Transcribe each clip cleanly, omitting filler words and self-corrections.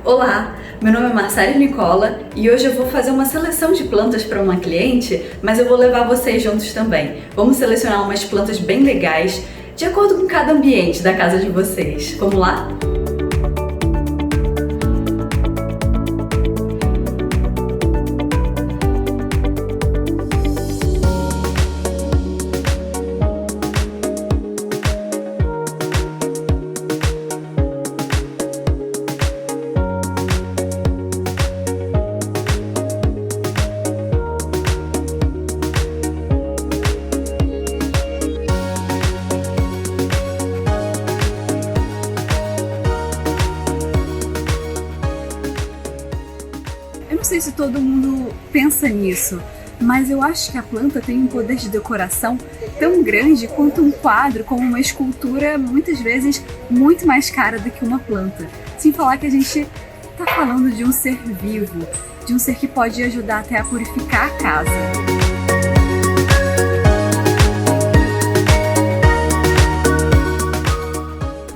Olá, meu nome é Marcela Nicola e hoje eu vou fazer uma seleção de plantas para uma cliente, mas eu vou levar vocês juntos também. Vamos selecionar umas plantas bem legais, de acordo com cada ambiente da casa de vocês. Vamos lá? Eu não sei se todo mundo pensa nisso, mas eu acho que a planta tem um poder de decoração tão grande quanto um quadro, como uma escultura, muitas vezes muito mais cara do que uma planta. Sem falar que a gente está falando de um ser vivo, de um ser que pode ajudar até a purificar a casa.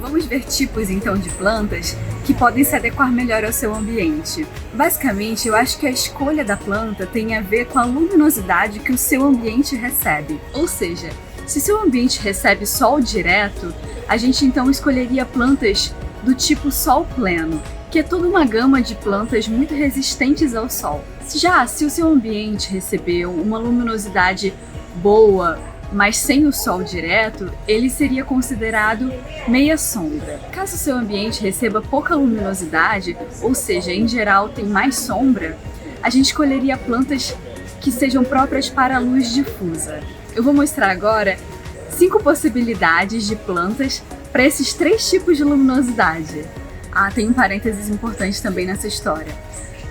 Vamos ver tipos então de plantas que podem se adequar melhor ao seu ambiente. Basicamente, eu acho que a escolha da planta tem a ver com a luminosidade que o seu ambiente recebe. Ou seja, se seu ambiente recebe sol direto, a gente então escolheria plantas do tipo sol pleno, que é toda uma gama de plantas muito resistentes ao sol. Já se o seu ambiente recebeu uma luminosidade boa, mas sem o sol direto, ele seria considerado meia sombra. Caso seu ambiente receba pouca luminosidade, ou seja, em geral tem mais sombra, a gente escolheria plantas que sejam próprias para a luz difusa. Eu vou mostrar agora 5 possibilidades de plantas para esses 3 tipos de luminosidade. Tem um parênteses importante também nessa história.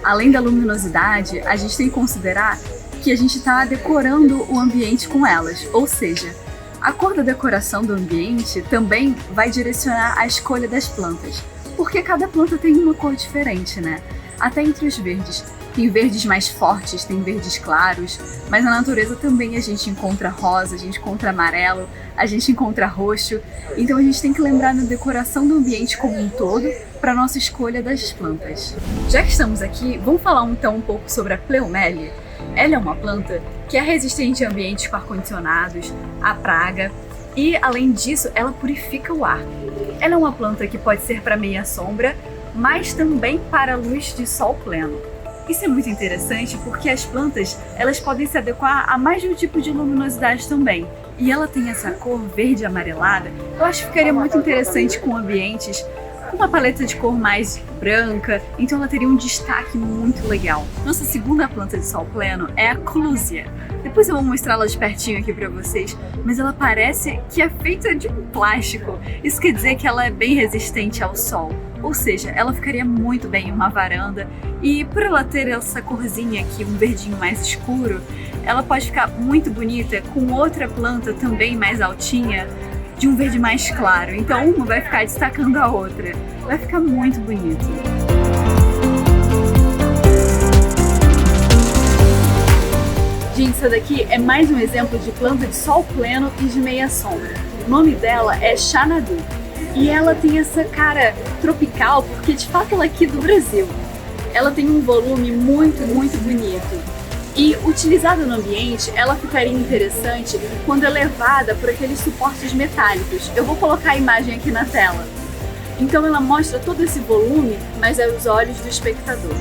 Além da luminosidade, a gente tem que considerar que a gente está decorando o ambiente com elas, ou seja, a cor da decoração do ambiente também vai direcionar a escolha das plantas, porque cada planta tem uma cor diferente, né? Até entre os verdes. Tem verdes mais fortes, tem verdes claros, mas na natureza também a gente encontra rosa, a gente encontra amarelo, a gente encontra roxo, então a gente tem que lembrar na decoração do ambiente como um todo para nossa escolha das plantas. Já que estamos aqui, vamos falar então um pouco sobre a Pleomelia. Ela é uma planta que é resistente a ambientes com ar-condicionados, à praga e, além disso, ela purifica o ar. Ela é uma planta que pode ser para meia sombra, mas também para a luz de sol pleno. Isso é muito interessante porque as plantas elas podem se adequar a mais de um tipo de luminosidade também. E ela tem essa cor verde amarelada, eu acho que ficaria muito interessante com ambientes com uma paleta de cor mais branca, então ela teria um destaque muito legal. Nossa segunda planta de sol pleno é a Clusia. Depois eu vou mostrá-la de pertinho aqui pra vocês, mas ela parece que é feita de um plástico. Isso quer dizer que ela é bem resistente ao sol, ou seja, ela ficaria muito bem em uma varanda e por ela ter essa corzinha aqui, um verdinho mais escuro, ela pode ficar muito bonita com outra planta também mais altinha, de um verde mais claro, então uma vai ficar destacando a outra. Vai ficar muito bonito. Gente, essa daqui é mais um exemplo de planta de sol pleno e de meia sombra. O nome dela é Xanadu e ela tem essa cara tropical porque de fato ela é aqui do Brasil. Ela tem um volume muito bonito. E utilizada no ambiente, ela ficaria interessante quando é levada por aqueles suportes metálicos. Eu vou colocar a imagem aqui na tela. Então ela mostra todo esse volume, mas é aos olhos do espectador.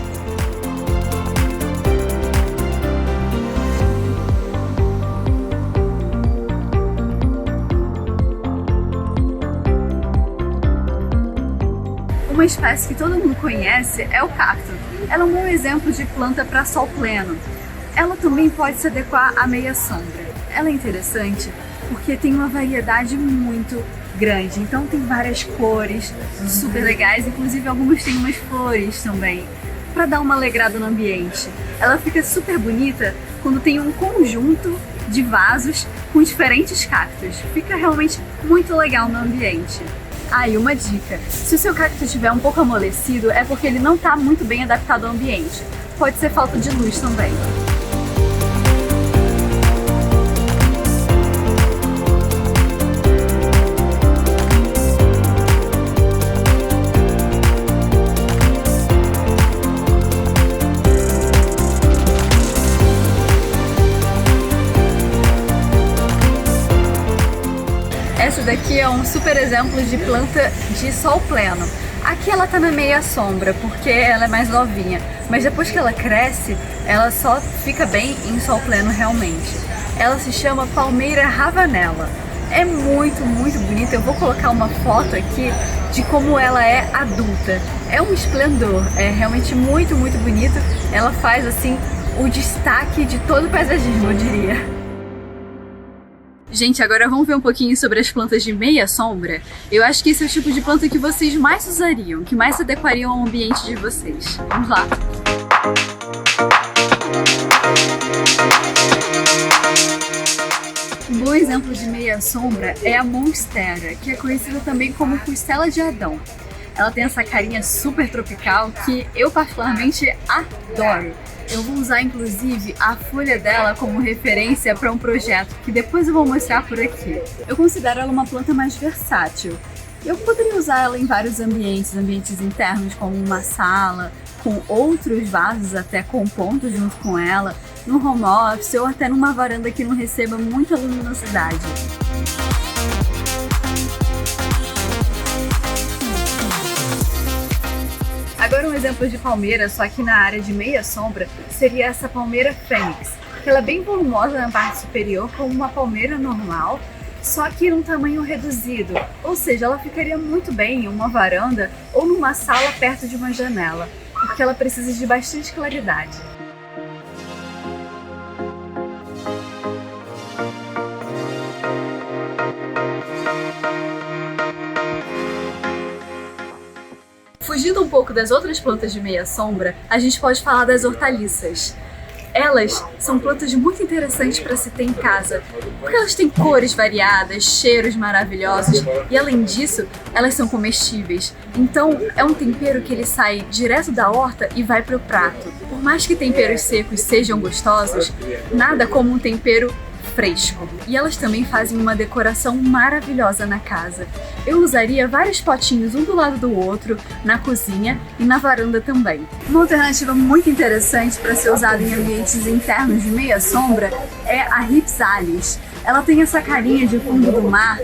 Uma espécie que todo mundo conhece é o cacto. Ela é um bom exemplo de planta para sol pleno. Ela também pode se adequar à meia sombra. Ela é interessante porque tem uma variedade muito grande, então tem várias cores super legais, inclusive algumas têm umas flores também, para dar uma alegrada no ambiente. Ela fica super bonita quando tem um conjunto de vasos com diferentes cactos. Fica realmente muito legal no ambiente. E uma dica, se o seu cacto estiver um pouco amolecido é porque ele não está muito bem adaptado ao ambiente. Pode ser falta de luz também. um super exemplo de planta de sol pleno. Aqui ela tá na meia sombra, porque ela é mais novinha, mas depois que ela cresce, ela só fica bem em sol pleno realmente. Ela se chama Palmeira Ravanella. É muito bonita, eu vou colocar uma foto aqui de como ela é adulta. É um esplendor, é realmente muito bonito. Ela faz assim o destaque de todo o paisagismo, eu diria. Gente, agora vamos ver um pouquinho sobre as plantas de meia sombra. Eu acho que esse é o tipo de planta que vocês mais usariam, que mais se adequariam ao ambiente de vocês. Vamos lá! Um bom exemplo de meia sombra é a Monstera, que é conhecida também como costela de Adão. Ela tem essa carinha super tropical que eu particularmente adoro. Eu vou usar inclusive a folha dela como referência para um projeto que depois eu vou mostrar por aqui. Eu considero ela uma planta mais versátil. Eu poderia usar ela em vários ambientes internos, como uma sala, com outros vasos até compondo junto com ela, no home office ou até numa varanda que não receba muita luminosidade. Agora um exemplo de palmeira, só que na área de meia sombra, seria essa palmeira fênix, que ela é bem volumosa na parte superior, como uma palmeira normal, só que num tamanho reduzido, ou seja, ela ficaria muito bem em uma varanda ou numa sala perto de uma janela, porque ela precisa de bastante claridade. Fugindo um pouco das outras plantas de meia sombra, a gente pode falar das hortaliças. Elas são plantas muito interessantes para se ter em casa, porque elas têm cores variadas, cheiros maravilhosos e, além disso, elas são comestíveis. Então, é um tempero que ele sai direto da horta e vai para o prato. Por mais que temperos secos sejam gostosos, nada como um tempero fresco. E elas também fazem uma decoração maravilhosa na casa. Eu usaria vários potinhos um do lado do outro, na cozinha e na varanda também. Uma alternativa muito interessante para ser usada em ambientes internos de meia sombra é a Rhipsalis. Ela tem essa carinha de fundo do mar,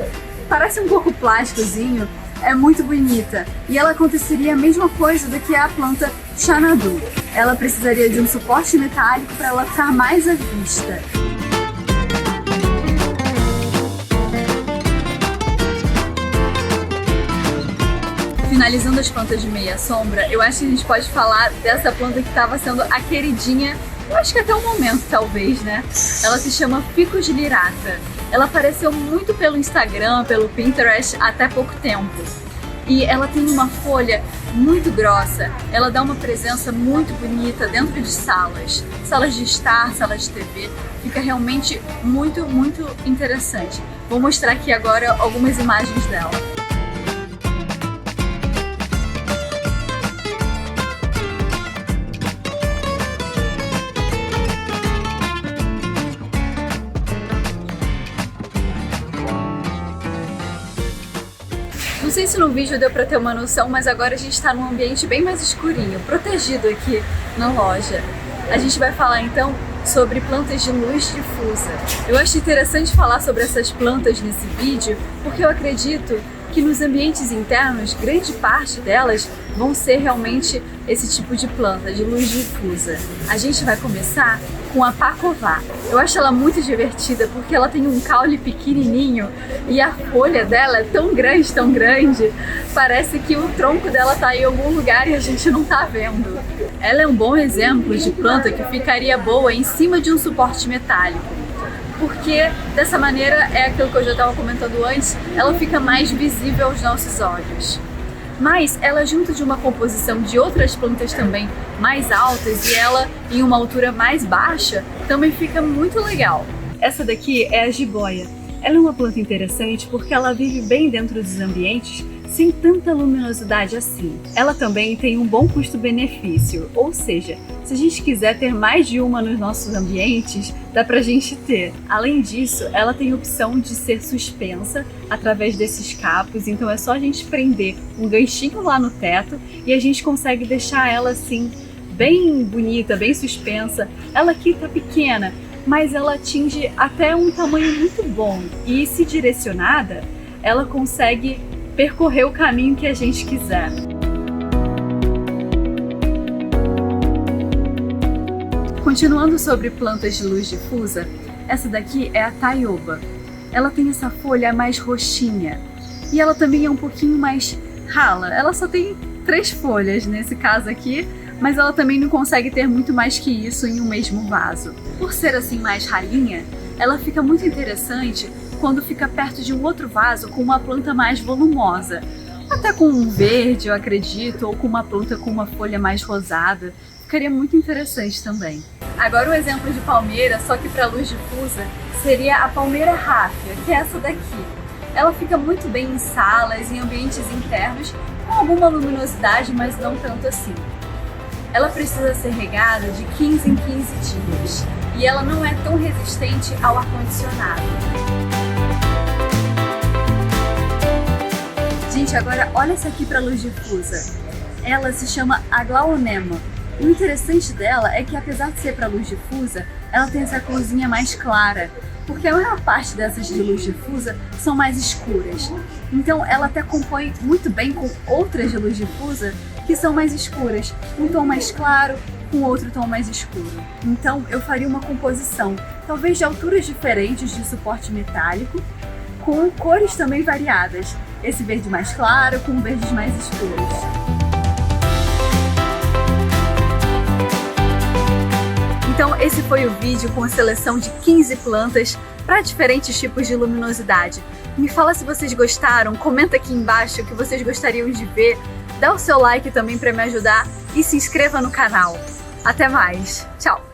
parece um pouco plásticozinho, é muito bonita. E ela aconteceria a mesma coisa do que a planta Xanadu. Ela precisaria de um suporte metálico para ela ficar mais à vista. Finalizando as plantas de meia sombra, eu acho que a gente pode falar dessa planta que estava sendo a queridinha, eu acho que até o momento talvez, né? Ela se chama Ficus lyrata. Ela apareceu muito pelo Instagram, pelo Pinterest até pouco tempo. E ela tem uma folha muito grossa, ela dá uma presença muito bonita dentro de salas de estar, salas de TV, fica realmente muito interessante. Vou mostrar aqui agora algumas imagens dela. Não sei se no vídeo deu pra ter uma noção, mas agora a gente tá num ambiente bem mais escurinho, protegido aqui na loja. A gente vai falar então sobre plantas de luz difusa. Eu acho interessante falar sobre essas plantas nesse vídeo, porque eu acredito que nos ambientes internos, grande parte delas vão ser realmente esse tipo de planta, de luz difusa. A gente vai começar com a Pacová. Eu acho ela muito divertida porque ela tem um caule pequenininho e a folha dela é tão grande, parece que o tronco dela tá em algum lugar e a gente não tá vendo. Ela é um bom exemplo de planta que ficaria boa em cima de um suporte metálico, porque dessa maneira, é aquilo que eu já estava comentando antes, ela fica mais visível aos nossos olhos. Mas ela, junto de uma composição de outras plantas também mais altas e ela em uma altura mais baixa, também fica muito legal. Essa daqui é a jiboia. Ela é uma planta interessante porque ela vive bem dentro dos ambientes sem tanta luminosidade assim. Ela também tem um bom custo-benefício, ou seja, se a gente quiser ter mais de uma nos nossos ambientes, dá pra gente ter. Além disso, ela tem a opção de ser suspensa através desses capos, então é só a gente prender um ganchinho lá no teto e a gente consegue deixar ela assim, bem bonita, bem suspensa. Ela aqui tá pequena, mas ela atinge até um tamanho muito bom e, se direcionada, ela consegue percorrer o caminho que a gente quiser. Continuando sobre plantas de luz difusa, essa daqui é a taioba. Ela tem essa folha mais roxinha e ela também é um pouquinho mais rala. Ela só tem 3 folhas nesse caso aqui, mas ela também não consegue ter muito mais que isso em um mesmo vaso. Por ser assim mais ralinha, ela fica muito interessante quando fica perto de um outro vaso com uma planta mais volumosa. Até com um verde, eu acredito, ou com uma planta com uma folha mais rosada. Ficaria muito interessante também. Agora um exemplo de palmeira, só que para luz difusa, seria a palmeira ráfia, que é essa daqui. Ela fica muito bem em salas, em ambientes internos, com alguma luminosidade, mas não tanto assim. Ela precisa ser regada de 15 em 15 dias e ela não é tão resistente ao ar-condicionado. Gente, agora olha essa aqui para luz difusa. Ela se chama aglaonema. O interessante dela é que, apesar de ser para luz difusa, ela tem essa corzinha mais clara, porque a maior parte dessas de luz difusa são mais escuras. Então ela até compõe muito bem com outras de luz difusa que são mais escuras, um tom mais claro com outro tom mais escuro. Então eu faria uma composição, talvez de alturas diferentes de suporte metálico, com cores também variadas. Esse verde mais claro com verdes mais escuros. Então esse foi o vídeo com a seleção de 15 plantas para diferentes tipos de luminosidade. Me fala se vocês gostaram, comenta aqui embaixo o que vocês gostariam de ver, dá o seu like também para me ajudar e se inscreva no canal. Até mais, tchau!